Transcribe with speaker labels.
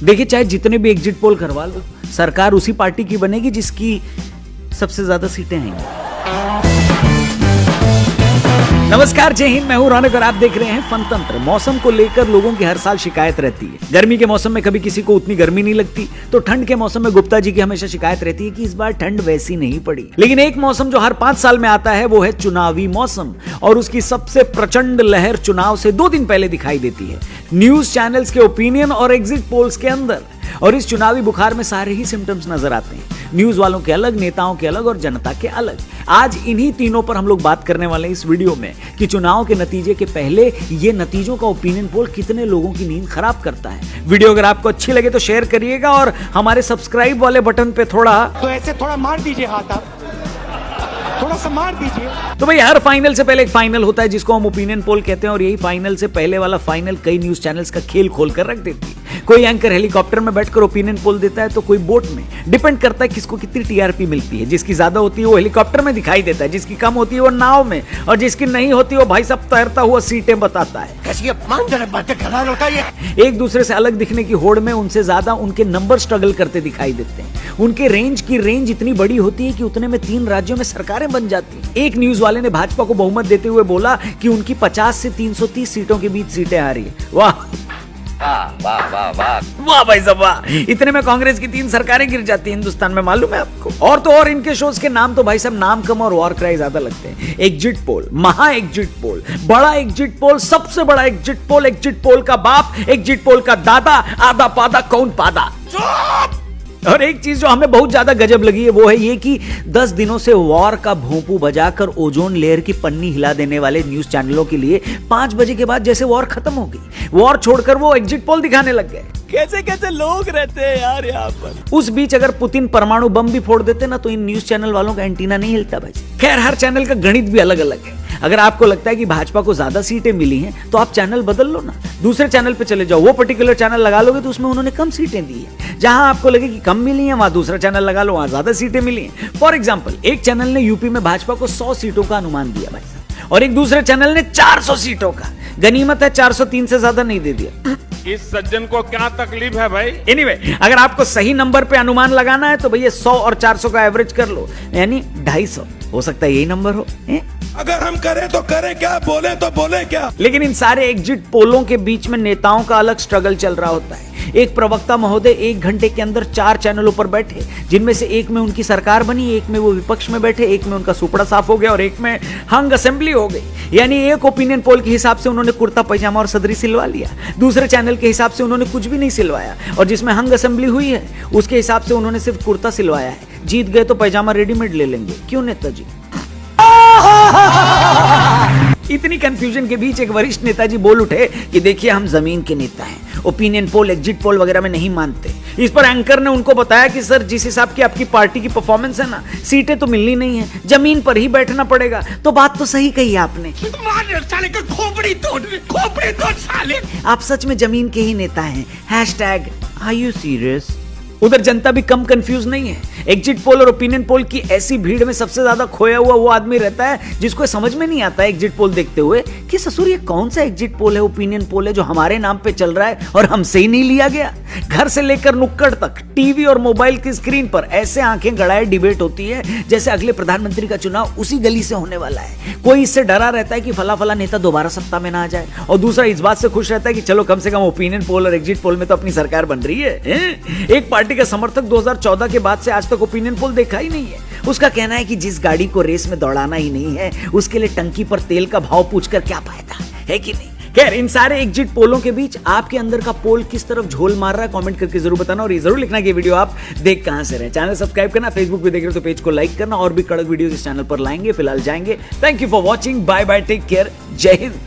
Speaker 1: देखिए, चाहे जितने भी एग्जिट पोल करवा लो, सरकार उसी पार्टी की बनेगी जिसकी सबसे ज्यादा सीटें आएंगी। नमस्कार, जय हिंद, मैं हूं रौनक और आप देख रहे हैं फनतंत्र। मौसम को लेकर लोगों की हर साल शिकायत रहती है। गर्मी के मौसम में कभी किसी को उतनी गर्मी नहीं लगती, तो ठंड के मौसम में गुप्ता जी की हमेशा शिकायत रहती है कि इस बार ठंड वैसी नहीं पड़ी। लेकिन एक मौसम जो हर 5 साल में आता है वो है चुनावी मौसम, और उसकी सबसे प्रचंड लहर चुनाव से 2 दिन पहले दिखाई देती है, न्यूज चैनल्स के ओपिनियन और एग्जिट पोल्स के अंदर। और इस चुनावी बुखार में सारे ही सिम्टम्स नजर आते हैं, न्यूज वालों के अलग, नेताओं के अलग और जनता के अलग। आज इन्हीं तीनों पर हम लोग बात करने वाले हैं इस वीडियो में कि चुनाव के नतीजे के पहले ये नतीजों का ओपिनियन पोल कितने लोगों की नींद खराब करता है। वीडियो अगर आपको अच्छी लगे तो शेयर करिएगा और हमारे सब्सक्राइब वाले बटन पे थोड़ा
Speaker 2: मार दीजिए हाथ, आप थोड़ा सा मार दीजिए।
Speaker 1: तो भाई, हर फाइनल से पहले एक फाइनल होता है जिसको हम ओपिनियन पोल कहते हैं, और यही फाइनल से पहले वाला फाइनल कई न्यूज चैनल्स का खेल खोल कर रख देती है। कोई एंकर हेलीकॉप्टर में बैठकर ओपिनियन पोल देता है तो कोई बोट में। डिपेंड करता है किसको कितनी टीआरपी मिलती है। जिसकी ज्यादा होती है वो हेलीकॉप्टर में दिखाई देता है, जिसकी कम होती है वो नाव में, और जिसकी नहीं होती वो भाई सब तैरता हुआ सीटें बताता है। एक दूसरे से अलग दिखने की होड़ में उनसे ज्यादा उनके नंबर स्ट्रगल करते दिखाई देते हैं। उनके रेंज इतनी बड़ी होती है कि उतने में 3 राज्यों में सरकारें बन जाती हैं। एक न्यूज वाले ने भाजपा को बहुमत देते हुए बोला कि उनकी 50 से 330 सीटों के बीच सीटें आ रही है। वाह वाह भाई साहब वाह, इतने में कांग्रेस की 3 सरकारें गिर जाती हैं हिंदुस्तान में, मालूम है आपको। और तो और इनके शोज के नाम तो भाई साहब नाम कम और वॉर क्राई ज्यादा लगते हैं। एग्जिट पोल, महा एग्जिट पोल, बड़ा एग्जिट पोल, सबसे बड़ा एग्जिट पोल, एग्जिट पोल का बाप, एग्जिट पोल का दादा, आधा पादा कौन पादा। और एक चीज जो हमें बहुत ज्यादा गजब लगी है वो है ये कि 10 दिनों से वॉर का भोंपू बजाकर ओजोन लेयर की पन्नी हिला देने वाले न्यूज चैनलों के लिए 5 बजे के बाद जैसे वॉर खत्म हो गई, वॉर छोड़कर वो एग्जिट पोल दिखाने लग गए। कैसे कैसे लोग रहते हैं यार यहाँ पर। उस बीच अगर पुतिन परमाणु बम भी फोड़ देते ना तो इन न्यूज चैनल वालों का एंटीना नहीं हिलता भाई। खैर, हर चैनल का गणित भी अलग अलग है। अगर आपको लगता है कि भाजपा को ज्यादा सीटें मिली हैं तो आप चैनल बदल लो ना, दूसरे चैनल पे चले जाओ। वो पर्टिकुलर चैनल लगा लोगे तो उसमें उन्होंने कम सीटें दी है। जहां आपको लगे कि कम मिली हैं वहां दूसरा चैनल लगा लो, वहां ज्यादा सीटें मिली हैं। फॉर एग्जाम्पल, एक चैनल ने यूपी में भाजपा को 100 सीटों का अनुमान दिया भाई साहब, और एक दूसरे चैनल ने 400 सीटों का। गनीमत है 403 से ज्यादा नहीं दे दिया।
Speaker 3: इस सज्जन को क्या तकलीफ है भाई।
Speaker 1: एनीवे, अगर आपको सही नंबर पे अनुमान लगाना है तो भैया 100 और 400 का एवरेज कर लो, यानी 250 हो सकता है यही नंबर हो।
Speaker 4: अगर हम करें तो करें क्या, बोले तो बोले क्या।
Speaker 1: लेकिन इन सारे एग्जिट पोलों के बीच में नेताओं का अलग स्ट्रगल चल रहा होता है। एक प्रवक्ता महोदय 1 घंटे के अंदर 4 चैनलों पर बैठे, जिनमें से एक में उनकी सरकार बनी, एक में वो विपक्ष में बैठे, एक में उनका सुपड़ा साफ हो गया और एक में हंग असेंबली हो गई। यानी एक ओपिनियन पोल के हिसाब से उन्होंने कुर्ता पैजामा और सदरी सिलवा लिया, दूसरे चैनल के हिसाब से उन्होंने कुछ भी नहीं सिलवाया, और जिसमें हंग असेंबली हुई है उसके हिसाब से उन्होंने सिर्फ कुर्ता सिलवाया है। जीत गए तो पैजामा रेडीमेड ले लेंगे, क्यों नेताजी। इतनी कंफ्यूजन के बीच एक वरिष्ठ नेताजी बोल उठे कि देखिए, हम जमीन के नेता हैं, ओपिनियन पोल, एग्जिट पोल वगैरह में नहीं मानते। इस पर एंकर ने उनको बताया कि सर, जिस हिसाब की आपकी पार्टी की परफॉर्मेंस है ना, सीटें तो मिलनी नहीं है, जमीन पर ही बैठना पड़ेगा। तो बात तो सही कही आपने,
Speaker 2: खोपड़ी तोड़ साले।
Speaker 1: आप सच में जमीन के ही नेता हैं। Hashtag are you serious. उधर जनता भी कम कंफ्यूज नहीं है। एग्जिट पोल और ओपिनियन पोल की ऐसी भीड़ में सबसे ज्यादा खोया हुआ वो आदमी रहता है जिसको समझ में नहीं आता एग्जिट पोल देखते हुए कि ससुर, ये कौन सा एग्जिट पोल है, ओपिनियन पोल है जो हमारे नाम पे चल रहा है और हमसे ही नहीं लिया गया। घर से लेकर नुक्कड़ तक टीवी और मोबाइल की स्क्रीन पर ऐसे आंखें गड़ाए डिबेट होती है जैसे अगले प्रधानमंत्री का चुनाव उसी गली से होने वाला है। कोई इससे डरा रहता है कि फला नेता दोबारा सत्ता में ना आ जाए, और दूसरा इस बात से खुश रहता है कि चलो कम से कम ओपिनियन पोल और एग्जिट पोल में तो अपनी सरकार बन रही है। एक पार्टी का समर्थक 2014 के बाद से आज तक ओपिनियन पोल देखा ही नहीं है। उसका कहना है कि जिस गाड़ी को रेस में दौड़ाना ही नहीं है उसके लिए टंकी पर तेल का भाव पूछकर क्या फायदा है कि नहीं। खैर, इन सारे एग्जिट पोलों के बीच आपके अंदर का पोल किस तरफ झोल मार रहा है कमेंट करके जरूर बताना, और ये जरूर लिखना कि वीडियो आप देख कहां से रहे। चैनल सब्सक्राइब करना, फेसबुक पे देख रहे हो तो पेज को लाइक करना, और भी कड़क वीडियोस इस चैनल पर लाएंगे। फिलहाल जाएंगे, thank you for watching, bye bye, take care, जय हिंद।